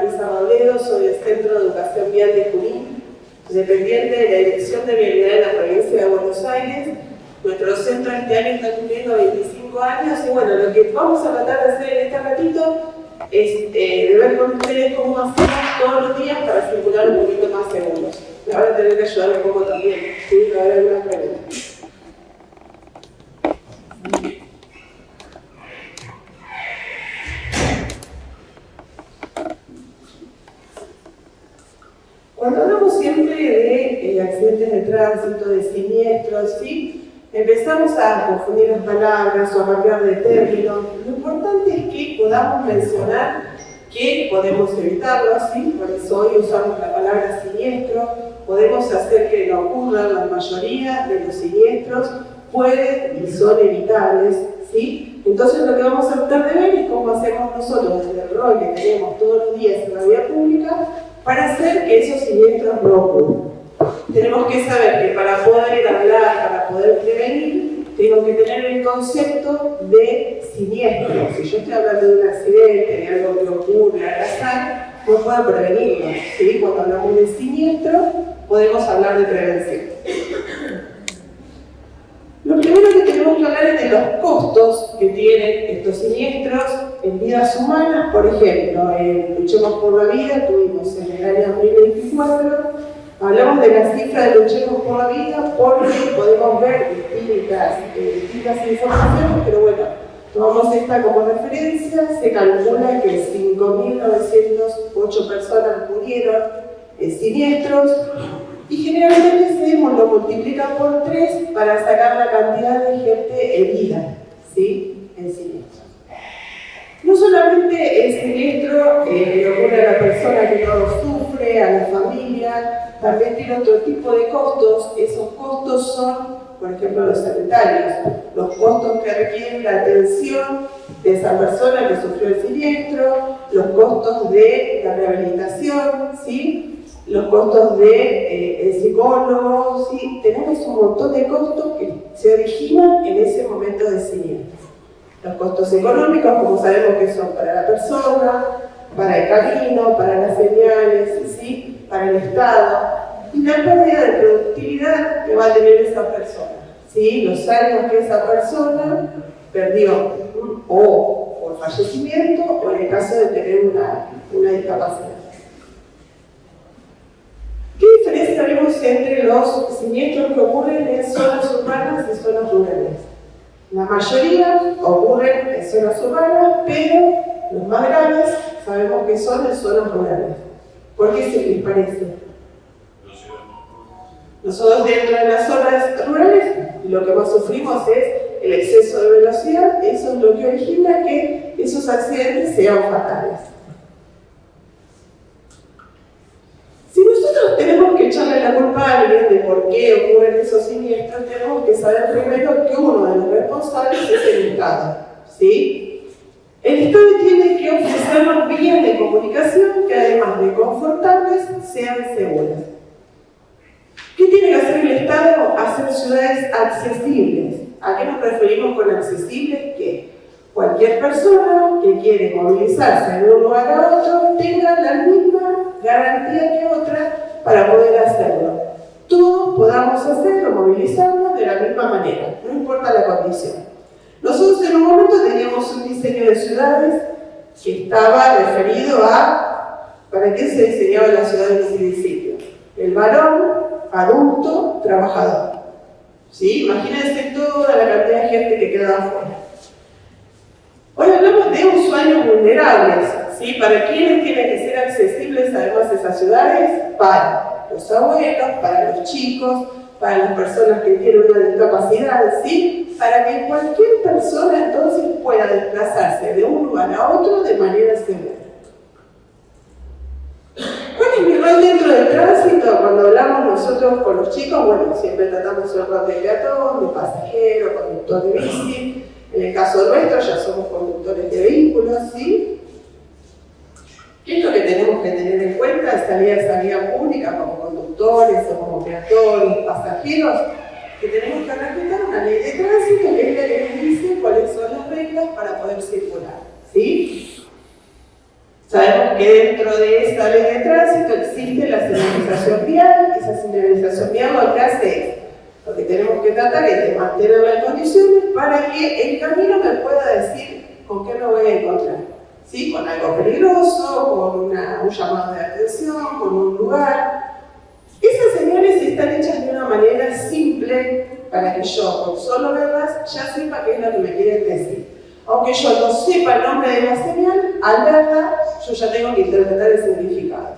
Marisa Robledo, soy del Centro de Educación Vial de Junín, dependiente de la Dirección de Vialidad de la Provincia de Buenos Aires. Nuestro centro este año está cumpliendo 25 años y bueno, lo que vamos a tratar de hacer en este ratito es de ver con ustedes cómo hacemos todos los días para circular un poquito más seguros. Me van a tener que ayudar un poco también, ¿sí? A ver algunas preguntas. Cuando hablamos siempre de accidentes de tránsito, de siniestros, ¿sí? Empezamos a confundir las palabras o a cambiar de término. Lo importante es que podamos mencionar que podemos evitarlo, ¿sí? Por eso hoy usamos la palabra siniestro. Podemos hacer que no ocurran. La mayoría de los siniestros pueden y son evitables, ¿sí? Entonces lo que vamos a tratar de ver es cómo hacemos nosotros desde el rol que tenemos todos los días en la vía pública para hacer que esos siniestros no ocurran. Tenemos que saber que para poder hablar, para poder prevenir, tengo que tener el concepto de siniestro. Si yo estoy hablando de un accidente, de algo que ocurre al azar, no puedo prevenirlo, ¿sí? Cuando hablamos de siniestro, podemos hablar de prevención. Lo primero que tenemos que hablar es de los costos que tienen estos siniestros en vidas humanas. Por ejemplo, en Luchemos por la Vida, tuvimos en el año 2024, hablamos de la cifra de Luchemos por la Vida porque podemos ver distintas informaciones, pero bueno, tomamos esta como referencia. Se calcula que 5.908 personas murieron en siniestros. Y generalmente lo multiplica por 3 para sacar la cantidad de gente herida, ¿sí? En siniestro. No solamente el siniestro le ocurre a la persona que no lo sufre, a la familia, también tiene otro tipo de costos. Esos costos son, por ejemplo, los sanitarios, los costos que requieren la atención de esa persona que sufrió el siniestro, los costos de la rehabilitación, ¿sí? Los costos de psicólogos, ¿sí? Tenemos un montón de costos que se originan en ese momento de siniestro. Los costos económicos, como sabemos que son para la persona, para el camino, para las señales, ¿sí? Para el Estado, y la pérdida de productividad que va a tener esa persona, ¿sí? Los años que esa persona perdió, o por fallecimiento, o en el caso de tener una discapacidad. ¿Qué diferencia vemos entre los siniestros que ocurren en zonas urbanas y zonas rurales? La mayoría ocurren en zonas urbanas, pero los más graves sabemos que son en zonas rurales. ¿Por qué se les parece? Nosotros dentro de las zonas rurales lo que más sufrimos es el exceso de velocidad. Eso es lo que origina que esos accidentes sean fatales. Si nosotros tenemos que echarle la culpa a alguien de por qué ocurren esos siniestros, tenemos que saber primero que uno de los responsables es el Estado, ¿sí? El Estado tiene que ofrecernos vías de comunicación que además de confortables, sean seguras. ¿Qué tiene que hacer el Estado? Hacer ciudades accesibles. ¿A qué nos referimos con accesibles? Que cualquier persona que quiere movilizarse de un lugar a otro tenga la misma garantía que otra para poder hacerlo. Todos podamos hacerlo, movilizarnos de la misma manera, no importa la condición. Nosotros en un momento teníamos un diseño de ciudades que estaba referido a ¿para qué se diseñaba la ciudad del municipio? El varón, adulto, trabajador. ¿Sí? Imagínense toda la cantidad de gente que queda afuera. Hoy hablamos de usuarios vulnerables, ¿sí? ¿Para quiénes tienen que ser accesibles además esas ciudades? Para los abuelos, para los chicos, para las personas que tienen una discapacidad, ¿sí? Para que cualquier persona entonces pueda desplazarse de un lugar a otro de manera segura. ¿Cuál es mi rol dentro del tránsito? Cuando hablamos nosotros con los chicos, bueno, siempre tratamos el rol de peatón, de pasajero, conductor de bici. En el caso nuestro ya somos conductores de vehículos, ¿sí? ¿Qué es lo que tenemos que tener en cuenta al salir a esa vía pública como conductores o como peatones, pasajeros? Que tenemos que respetar una ley de tránsito que es la que nos dice cuáles son las reglas para poder circular, ¿sí? Sabemos que dentro de esta ley de tránsito existe la señalización vial. Esa señalización vial lo que hace es, lo que tenemos que tratar es de mantenerla en condiciones para que el camino me pueda decir con qué me voy a encontrar. ¿Sí? Con algo peligroso, con un llamado de atención, con un lugar. Esas señales están hechas de una manera simple para que yo, con solo verlas, ya sepa qué es lo que me quieren decir. Aunque yo no sepa el nombre de la señal, al verla, yo ya tengo que interpretar el significado.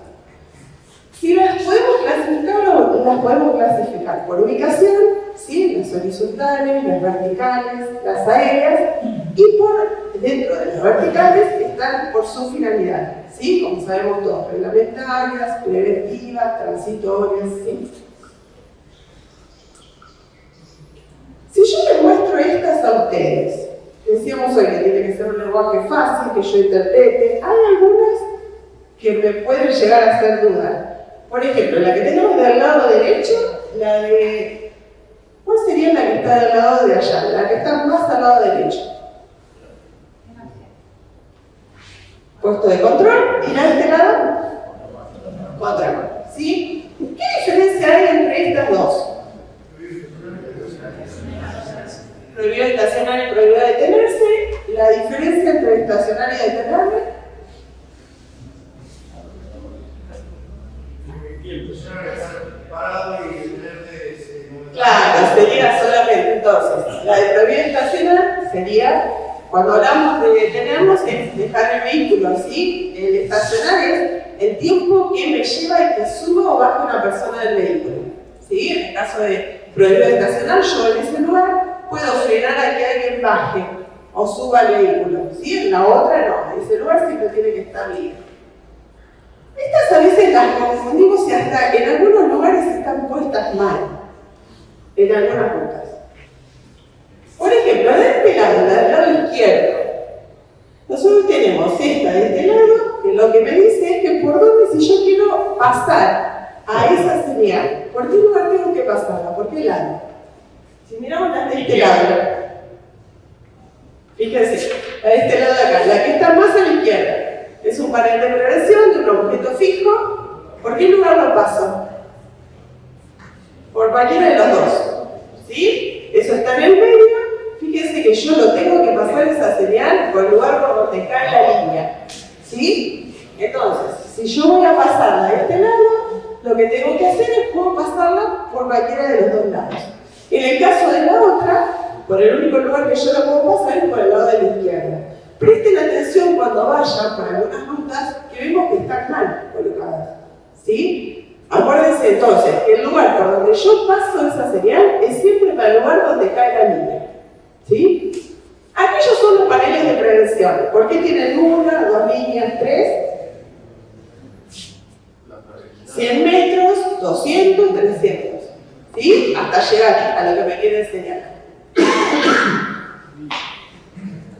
Si las podemos clasificar, las podemos clasificar por ubicación, ¿sí? Las horizontales, las verticales, las aéreas, y dentro de las verticales están por su finalidad, ¿sí? Como sabemos todos, reglamentarias, preventivas, transitorias, ¿sí? Si yo les muestro estas a ustedes, decíamos hoy que tiene que ser un lenguaje fácil, que yo interprete, hay algunas que me pueden llegar a hacer dudar. Por ejemplo, la que tenemos del lado derecho, la de... ¿Cuál sería la que está del lado de allá? La que está más al lado derecho. Puesto de control, y la de este lado, control. ¿Sí? ¿Qué diferencia hay entre estas dos? Prohibido estacionar y prohibido detenerse. La diferencia entre estacionar y detenerme. Claro, sería solamente entonces. La de prohibido estacionar sería, cuando hablamos de detenernos, es dejar el vehículo así. El estacionar es el tiempo que me lleva y que suba o baja una persona del vehículo. ¿Sí? En el caso de prohibido estacionar, yo en ese lugar puedo frenar a que alguien baje o suba al vehículo. ¿Sí? En la otra no, en ese lugar siempre tiene que estar libre. Estas a veces las confundimos y hasta en algunos lugares están puestas mal, en algunas rutas. Por ejemplo, de este lado, del lado izquierdo, nosotros tenemos esta de este lado, que lo que me dice es que por dónde, si yo quiero pasar a esa señal, ¿por qué lugar tengo que pasarla? ¿Por qué lado? Si miramos las de este lado, fíjense, la de este lado de acá, la que está más a la izquierda, es un panel de prevención de un objeto fijo. ¿Por qué lugar lo paso? Por cualquiera de los dos. ¿Sí? Eso está en el medio. Fíjense que yo lo tengo que pasar esa señal por el lugar por donde cae la línea. ¿Sí? Entonces, si yo voy a pasarla de este lado, lo que tengo que hacer es puedo pasarla por cualquiera de los dos lados. En el caso de la otra, por el único lugar que yo la puedo pasar es por el lado de la izquierda. Presten atención cuando vayan por algunas rutas que vemos que están mal colocadas. ¿Sí? Acuérdense entonces que el lugar por donde yo paso esa señal es siempre para el lugar donde cae la línea. ¿Sí? Aquellos son los paneles de prevención. ¿Por qué tienen una, dos líneas, tres? 100 metros, 200, 300. ¿Sí? Hasta llegar a lo que me quieren enseñar.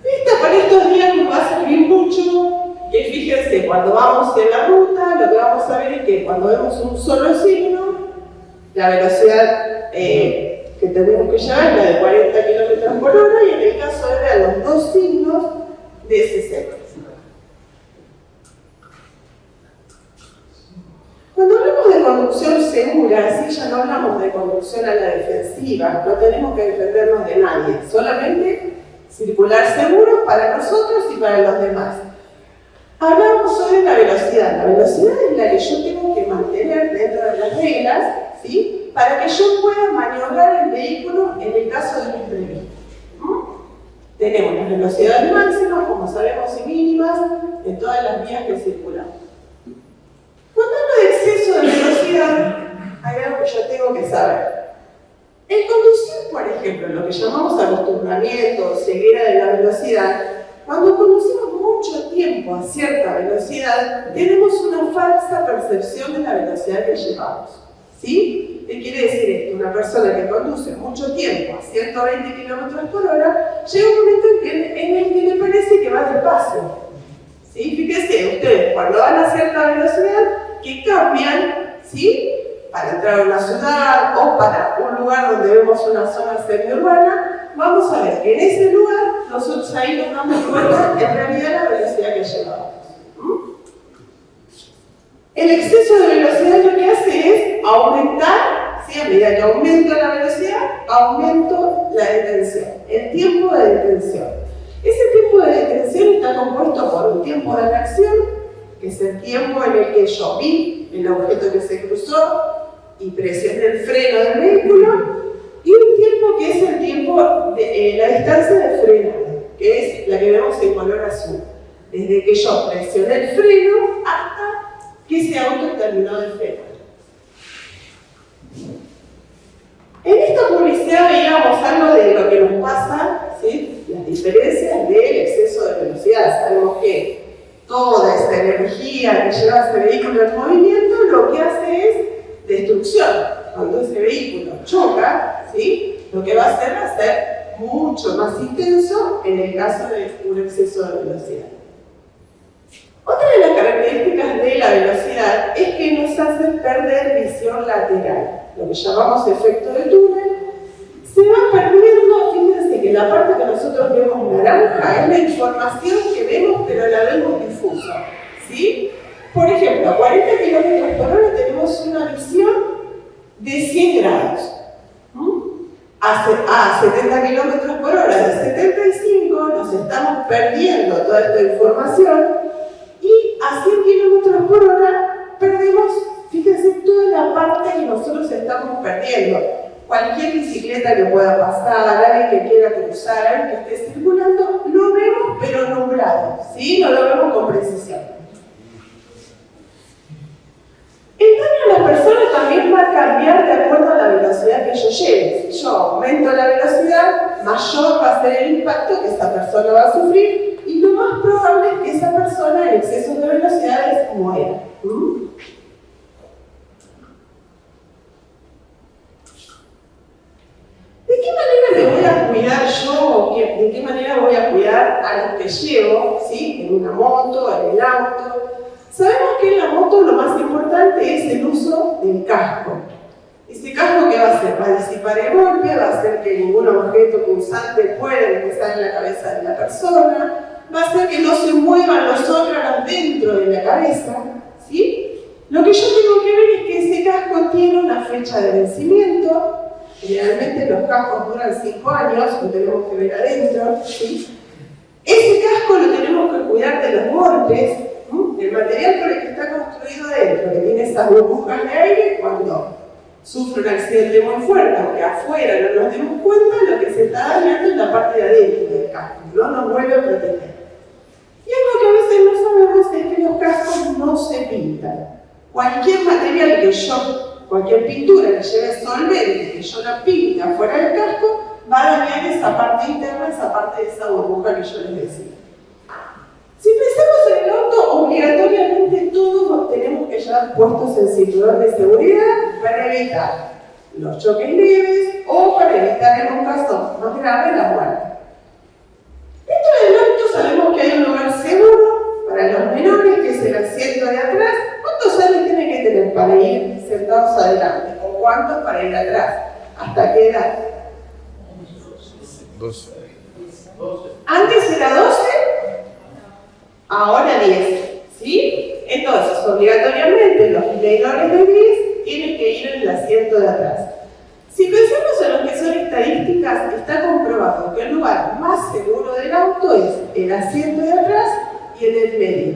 Esta para estos días nos va a servir mucho, que fíjense, cuando vamos en la ruta, lo que vamos a ver es que cuando vemos un solo signo, la velocidad que tenemos que llevar es la de 40 km por hora, y en el caso de ver los dos signos, de 60. Cuando hablamos de conducción segura, sí, ya no hablamos de conducción a la defensiva, no tenemos que defendernos de nadie, solamente circular seguro para nosotros y para los demás. Hablamos sobre la velocidad. La velocidad es la que yo tengo que mantener dentro de las reglas, ¿sí? Para que yo pueda maniobrar el vehículo en el caso de un imprevisto. Tenemos las velocidades máximas, como sabemos, y mínimas en todas las vías que circulamos. Cuando hablo de exceso de velocidad, hay algo que yo tengo que saber. En conducir, por ejemplo, lo que llamamos acostumbramiento o ceguera de la velocidad, cuando conducimos mucho tiempo a cierta velocidad, tenemos una falsa percepción de la velocidad que llevamos. ¿Sí? ¿Qué quiere decir esto? Una persona que conduce mucho tiempo a 120 km por hora, llega un momento en el que le parece que va despacio. ¿Sí? Fíjense, ustedes cuando van a cierta velocidad, que cambian, ¿sí? Para entrar a una ciudad o para un lugar donde vemos una zona semiurbana, vamos a ver que en ese lugar nosotros ahí nos damos cuenta en realidad la velocidad que llevamos. El exceso de velocidad lo que hace es aumentar, ¿sí? A medida que aumento la velocidad, aumento la detención, el tiempo de detención. Ese tiempo de detención está compuesto por un tiempo de reacción, que es el tiempo en el que yo vi el objeto que se cruzó y presioné el freno del vehículo, y un tiempo que es el tiempo de la distancia de frenado, que es la que vemos en color azul. Desde que yo presioné el freno hasta que ese auto terminó de frenar. En esta publicidad veíamos algo de lo que nos pasa, ¿sí? Las diferencias del exceso de velocidad. Sabemos que toda esta energía que lleva ese vehículo en movimiento lo que hace es destrucción. Cuando ese vehículo choca, ¿sí? Lo que va a hacer mucho más intenso en el caso de un exceso de velocidad. Otra de las características de la velocidad es que nos hace perder visión lateral, lo que llamamos efecto de túnel. Se va perdiendo, fíjense que la parte que nosotros vemos naranja es la información que vemos, pero la vemos difusa, ¿sí? Por ejemplo, a 40 km por hora tenemos una visión de 100 grados. A 70 km por hora de 75 nos estamos perdiendo toda esta información, y a 100 km por hora perdemos, fíjense, toda la parte que nosotros estamos perdiendo. Cualquier bicicleta que pueda pasar, alguien que quiera cruzar, alguien que esté circulando, lo vemos pero nublado, ¿sí? No lo vemos con precisión. El daño a la persona también va a cambiar de acuerdo a la velocidad que yo lleve. Si yo aumento la velocidad, mayor va a ser el impacto que esa persona va a sufrir, y lo más probable es que esa persona en exceso de velocidades muera. ¿De qué manera me voy a cuidar yo? ¿De qué manera voy a cuidar a los que llevo? ¿Sí? En una moto, en el auto. Sabemos que en la moto lo más importante es el uso del casco. Ese casco, ¿qué va a hacer? Va a disipar el golpe, va a hacer que ningún objeto punzante pueda empezar en la cabeza de la persona, va a hacer que no se muevan los órganos dentro de la cabeza, ¿sí? Lo que yo tengo que ver es que ese casco tiene una fecha de vencimiento. Generalmente los cascos duran 5 años, lo tenemos que ver adentro, ¿sí? Ese casco lo tenemos que cuidar de los golpes. El material por el que está construido dentro, que tiene esas burbujas de aire, cuando sufre un accidente muy fuerte, aunque afuera no nos demos cuenta, lo que se está dañando es la parte de adentro del casco, no nos vuelve a proteger. Y algo que a veces no sabemos es que los cascos no se pintan. Cualquier material que cualquier pintura que lleve solvente, que yo la pinte afuera del casco, va a dañar esa parte interna, esa parte de esa burbuja que yo les decía. Si pensamos en el auto, obligatoriamente todos tenemos que llevar puestos el cinturón de seguridad para evitar los choques leves o para evitar en un caso más grave la muerte. Dentro del auto sabemos que hay un lugar seguro para los menores, que es el asiento de atrás. ¿Cuántos años tienen que tener para ir sentados adelante? ¿O cuántos para ir atrás? ¿Hasta qué edad? 12. Antes era 12. Ahora 10, ¿sí? Entonces, obligatoriamente, los menores de 10 tienen que ir en el asiento de atrás. Si pensamos en lo que son estadísticas, está comprobado que el lugar más seguro del auto es el asiento de atrás y el del medio,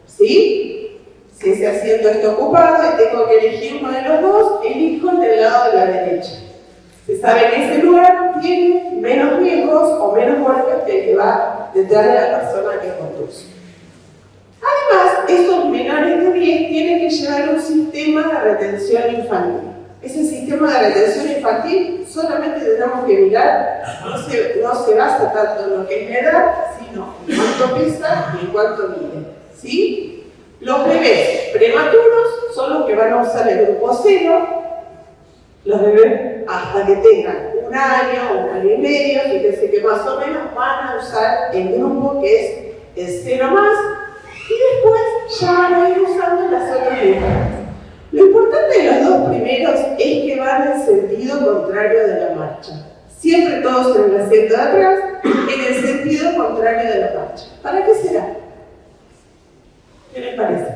¿sí? Si ese asiento está ocupado y tengo que elegir uno de los dos, elijo el del lado de la derecha. Se sabe que ese lugar tiene menos riesgos o menos golpes que el que va detrás de la persona que conduce. Además, estos menores de 10 tienen que llevar un sistema de retención infantil. Ese sistema de retención infantil solamente tenemos que mirar, no se basa tanto en lo que es la edad, sino en cuánto pesa y en cuánto mide, ¿sí? Los bebés prematuros son los que van a usar el grupo 0. Los bebés hasta que tengan 1 año, 1 año y medio, fíjense que más o menos van a usar el grupo que es el 0 más, y después ya van a ir usando las otras letras. Lo importante de los dos primeros es que van en sentido contrario de la marcha. Siempre todos en el asiento de atrás, en el sentido contrario de la marcha. ¿Para qué será? ¿Qué les parece?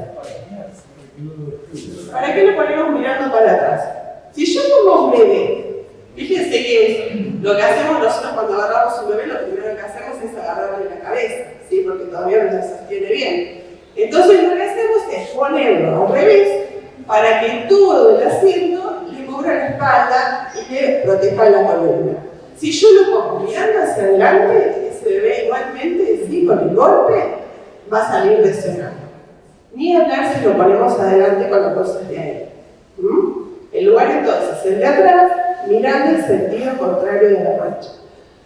¿Para qué lo ponemos mirando para atrás? Si yo como un bebé, fíjense que lo que hacemos nosotros cuando agarramos un bebé, lo primero que hacemos es agarrarle la cabeza, ¿sí? Porque todavía no se sostiene bien. Entonces lo que hacemos es ponerlo al revés para que todo el asiento le cubra la espalda y le proteja la columna. Si yo lo pongo mirando hacia adelante, ese bebé igualmente, ¿sí? Con el golpe, va a salir lesionado. Ni hablar si lo ponemos adelante con las cosas de ahí. En lugar entonces, el de atrás, mirando el sentido contrario de la marcha.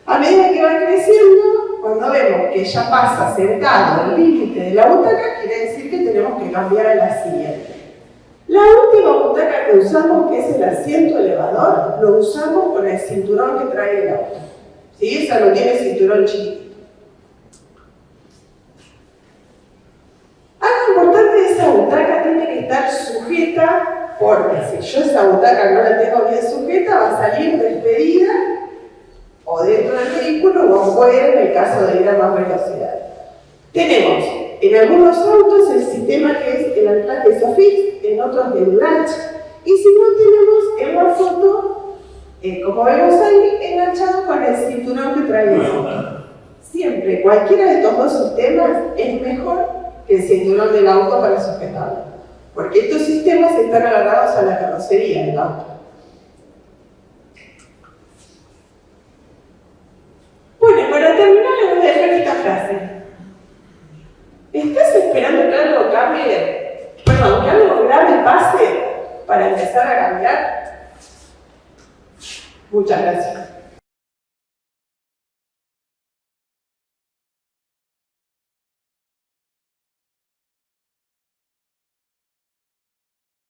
A medida que va creciendo, cuando vemos que ya pasa sentado el límite de la butaca, quiere decir que tenemos que cambiar a la siguiente. La última butaca que usamos, que es el asiento elevador, lo usamos con el cinturón que trae el auto. ¿Sí? Esa no tiene cinturón chiquito. Algo importante de esa butaca tiene que estar sujeta, porque si yo esa butaca no la tengo bien sujeta, va a salir despedida o dentro del vehículo o afuera en el caso de ir a más velocidad. Tenemos en algunos autos el sistema que es el anclaje Sofix, en otros de plancha. Y si no, tenemos en la foto, como vemos ahí, enganchado con el cinturón que trae el auto. Siempre, cualquiera de estos dos sistemas es mejor que el cinturón del auto para sujetarlo, porque estos sistemas están agarrados a la carrocería del auto. Bueno, para terminar les voy a dejar esta frase. ¿Estás esperando que algo cambie? Perdón, que algo grave pase para empezar a cambiar? Muchas gracias.